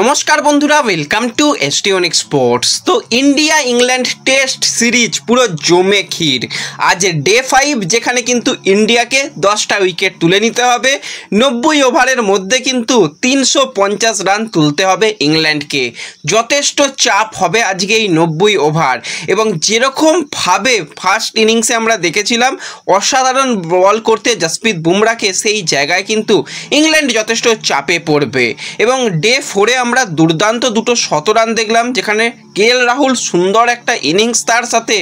নমস্কার বন্ধুরা, welcome to এসটিওনিক sports. তো ইন্ডিয়া ইংল্যান্ড টেস্ট সিরিজ পুরো জমে ক্ষীর। আজ ডে 5, যেখানে কিন্তু ইন্ডিয়াকে 10টা উইকেট তুলে নিতে হবে। 90 ওভারের মধ্যে কিন্তু 350 রান তুলতে হবে ইংল্যান্ডকে। যথেষ্ট চাপ হবে আজকে এই 90 ওভার। এবং যেরকমভাবে ফার্স্ট ইনিংসে আমরা দেখেছিলাম অসাধারণ বল করতে জসপ্রীত বুমরাকে, সেই জায়গায় কিন্তু ইংল্যান্ড যথেষ্ট চাপে পড়বে। এবং ডে 4 আমরা দুর্দান্ত দুটো শতরান দেখলাম, যেখানে কেএল রাহুল সুন্দর একটা ইনিংস, তার সাথে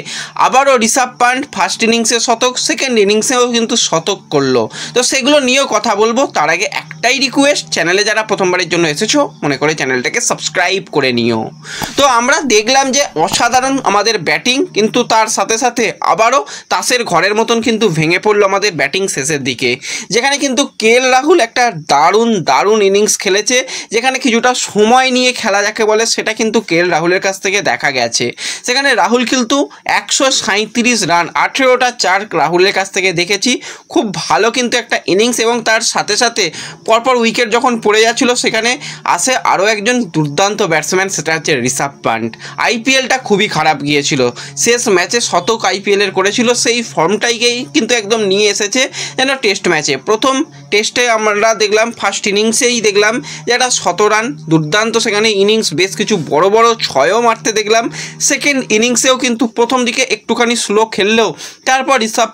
আবারও ঋষভ পান্ট ফার্স্ট ইনিংসে শতক, সেকেন্ড ইনিংসেও কিন্তু শতক করলো। তো সেগুলো নিয়েও কথা বলবো। তার আগে একটাই রিকোয়েস্ট, চ্যানেলে যারা প্রথমবারের জন্য এসেছো মনে করে চ্যানেলটাকে সাবস্ক্রাইব করে নিও। তো আমরা দেখলাম যে অসাধারণ আমাদের ব্যাটিং, কিন্তু তার সাথে সাথে আবারও তাসের ঘরের মতন কিন্তু ভেঙে পড়লো আমাদের ব্যাটিং শেষের দিকে, যেখানে কিন্তু কেএল রাহুল একটা দারুণ ইনিংস খেলেছে, যেখানে কিছুটা সময় নিয়ে খেলা যাকে বলে সেটা কিন্তু কেএল রাহুলের কাছ থেকে দেখা গেছে। সেখানে রাহুল কিন্তু 137 রান, 18টা চার রাহুলের কাছ থেকে দেখেছি। খুব ভালো কিন্তু একটা ইনিংস। এবং তার সাথে সাথে পরপর উইকেট যখন পড়ে যাচ্ছিল, সেখানে আসে আরও একজন দুর্দান্ত ব্যাটসম্যান, সেটা হচ্ছে ঋষভ পান্ট। আইপিএলটা খুবই খারাপ গিয়েছিল, শেষ ম্যাচে শতক আইপিএলের করেছিল, সেই ফর্মটাইকেই কিন্তু একদম নিয়ে এসেছে যেন টেস্ট ম্যাচে। প্রথম টেস্টে আমরা দেখলাম ফার্স্ট ইনিংসেই দেখলাম যে একটা শতরান দুর্দান্ত, সেখানে ইনিংস বেশ কিছু বড় বড় ছয়ও মারতে দেখলাম। সেকেন্ড ইনিংসেও কিন্তু প্রথম দিকে একটুখানি স্লো খেললেও তারপর ঋষভ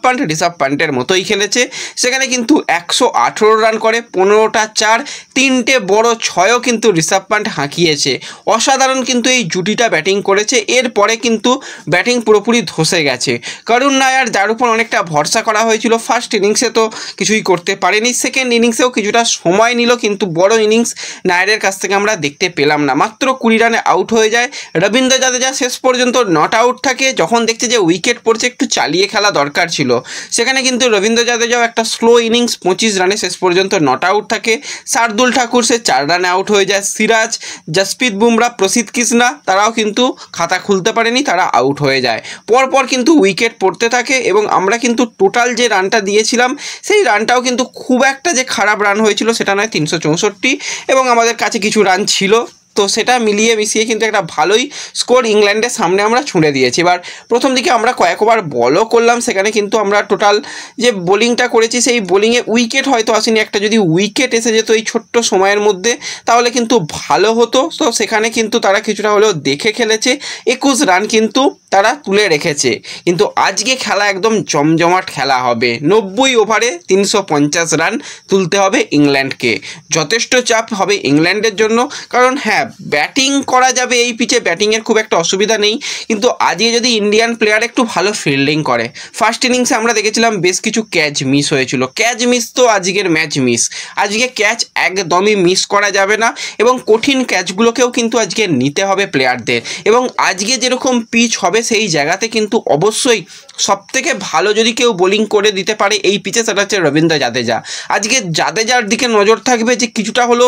পান্টের মতোই খেলেছে। সেখানে কিন্তু 118 রান করে, 15টা চার, 3টে বড় ছয়ও কিন্তু ঋষভ পান্ট হাঁকিয়েছে। অসাধারণ কিন্তু এই জুটিটা ব্যাটিং করেছে। এরপরে কিন্তু ব্যাটিং পুরোপুরি ধসে গেছে। করুণ নায়ার, যার উপর অনেকটা ভরসা করা হয়েছিল, ফার্স্ট ইনিংসে তো কিছুই করতে পারেনি, সেকেন্ড ইনিংসেও কিছুটা সময় নিল, কিন্তু বড় ইনিংস নায়ারের কাছ থেকে আমরা দেখতে পেলাম না। মাত্র 20 রানে আউট হয়ে যায়। রবীন্দ্র জাদেজা শেষ পর্যন্ত নট আউট থাকে, যখন দেখছে যে উইকেট পড়ছে একটু চালিয়ে খেলা দরকার ছিল। সেখানে কিন্তু রবীন্দ্র জাদেজাও একটা স্লো ইনিংস, 25 রানে শেষ পর্যন্ত নট আউট থাকে। শার্দুল ঠাকুর সে 4 রানে আউট হয়ে যায়। সিরাজ, জসপ্রীত বুমরা, প্রসিদ্ধ কৃষ্ণা তারাও কিন্তু খাতা খুলতে পারেনি, তারা আউট হয়ে যায়। পরপর কিন্তু উইকেট পড়তে থাকে এবং আমরা কিন্তু টোটাল যে রানটা দিয়েছিলাম সেই রানটাও কিন্তু খুব একটা যে খারাপ রান হয়েছিল সেটা নয়, 364, এবং আমাদের কাছে কিছু রান ছিল। তো সেটা মিলিয়ে মিশিয়ে কিন্তু একটা ভালোই স্কোর ইংল্যান্ডের সামনে আমরা ছুঁড়ে দিয়েছি। এবার প্রথম দিকে আমরা কয়েকবার বলও করলাম, সেখানে কিন্তু আমরা টোটাল যে বোলিংটা করেছি সেই বোলিংয়ে উইকেট হয়তো আসেনি। একটা যদি উইকেট এসে যেত এই ছোট্ট সময়ের মধ্যে তাহলে কিন্তু ভালো হতো। তো সেখানে কিন্তু তারা কিছুটা হলেও দেখে খেলেছে, 21 রান কিন্তু তারা তুলে রেখেছে। কিন্তু আজকে খেলা একদম জমজমাট খেলা হবে। 90 ওভারে 350 রান তুলতে হবে ইংল্যান্ডকে। যথেষ্ট চাপ হবে ইংল্যান্ডের জন্য, কারণ হ্যাঁ ব্যাটিং করা যাবে এই পিচে, ব্যাটিংয়ের খুব একটা অসুবিধা নেই। কিন্তু আজকে যদি ইন্ডিয়ান প্লেয়ার একটু ভালো ফিল্ডিং করে, ফার্স্ট ইনিংসে আমরা দেখেছিলাম বেশ কিছু ক্যাচ মিস হয়েছিল। ক্যাচ মিস তো আজকের ম্যাচ মিস। আজকে ক্যাচ একদমই মিস করা যাবে না, এবং কঠিন ক্যাচগুলোকেও কিন্তু আজকে নিতে হবে প্লেয়ারদের। এবং আজকে যেরকম পিচ হবে সেই জায়গাতে কিন্তু অবশ্যই সবথেকে ভালো যদি কেউ বোলিং করে দিতে পারে এই পিচে, সেটা হচ্ছে রবীন্দ্র জাদেজা। আজকে জাদেজার দিকে নজর থাকবে যে কিছুটা হলো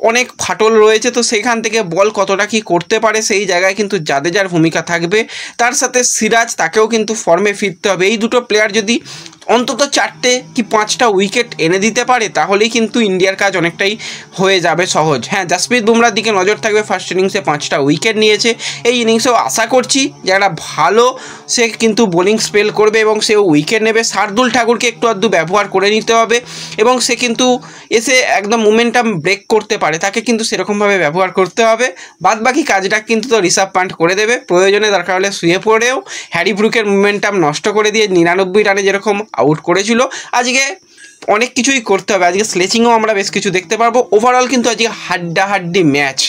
অনেক ফাটল রয়েছে, তো সেখান থেকে বল কতটা কি করতে পারে সেই জায়গায় কিন্তু জাদেজার ভূমিকা থাকবে। তার সাথে সিরাজ, তাকেও কিন্তু ফর্মে ফিরতে হবে। এই দুটো প্লেয়ার যদি অন্তত 4টে কি 5টা উইকেট এনে দিতে পারে তাহলেই কিন্তু ইন্ডিয়ার কাজ অনেকটাই হয়ে যাবে সহজ। হ্যাঁ, জসপ্রীত বুমরার দিকে নজর থাকবে, ফার্স্ট ইনিংসে 5টা উইকেট নিয়েছে। এই ইনিংসেও আশা করছি যে একটা ভালো সে কিন্তু বোলিং স্পেল করবে এবং সেও উইকেট নেবে। শার্দুল ঠাকুরকে একটু আধটু ব্যবহার করে নিতে হবে, এবং সে কিন্তু এসে একদম মোমেন্টাম ব্রেক করতে পারে, তাকে কিন্তু সেরকমভাবে ব্যবহার করতে হবে। বাদবাকি কাজটা কিন্তু তো ঋষভ পান্ট করে দেবে। প্রয়োজনে দরকার হলে শুয়ে পড়েও হ্যারি ব্রুকের মোমেন্টাম নষ্ট করে দিয়ে 99 রানে যেরকম আউট করেছিল, আজকে অনেক কিছুই করতে হবে। আজকে স্লেচিংও আমরা বেশ কিছু দেখতে পারবো। ওভারঅল কিন্তু আজকে হাড্ডাহাড্ডি ম্যাচ,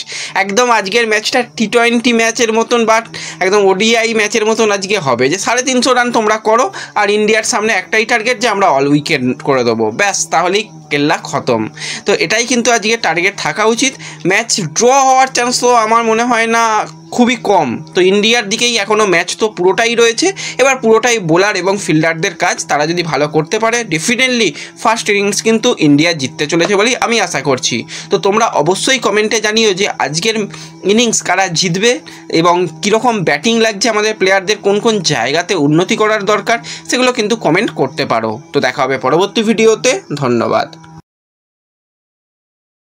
একদম আজকের ম্যাচটা টি20 ম্যাচের মতন বা একদম ওডিআই ম্যাচের মতন আজকে হবে, যে 350 রান তোমরা করো আর ইন্ডিয়ার সামনে একটাই টার্গেট যে আমরা অল উইকেট করে দেবো, ব্যাস, তাহলেই কেল্লা খতম। তো এটাই কিন্তু আজকে টার্গেট থাকা উচিত। ম্যাচ ড্র হওয়ার চান্স তো আমার মনে হয় না, খুবই কম। তো ইন্ডিয়ার দিকেই এখনও ম্যাচ তো পুরোটাই রয়েছে। এবার পুরোটাই বোলার এবং ফিল্ডারদের কাজ, তারা যদি ভালো করতে পারে ডেফিনেটলি ফার্স্ট ইনিংস কিন্তু ইন্ডিয়া জিততে চলেছে বলেই আমি আশা করছি। তো তোমরা অবশ্যই কমেন্টে জানিও যে আজকের ইনিংস কারা জিতবে এবং কীরকম ব্যাটিং লাগছে, আমাদের প্লেয়ারদের কোন কোন জায়গাতে উন্নতি করার দরকার, সেগুলো কিন্তু কমেন্ট করতে পারো। তো দেখা হবে পরবর্তী ভিডিওতে। ধন্যবাদ।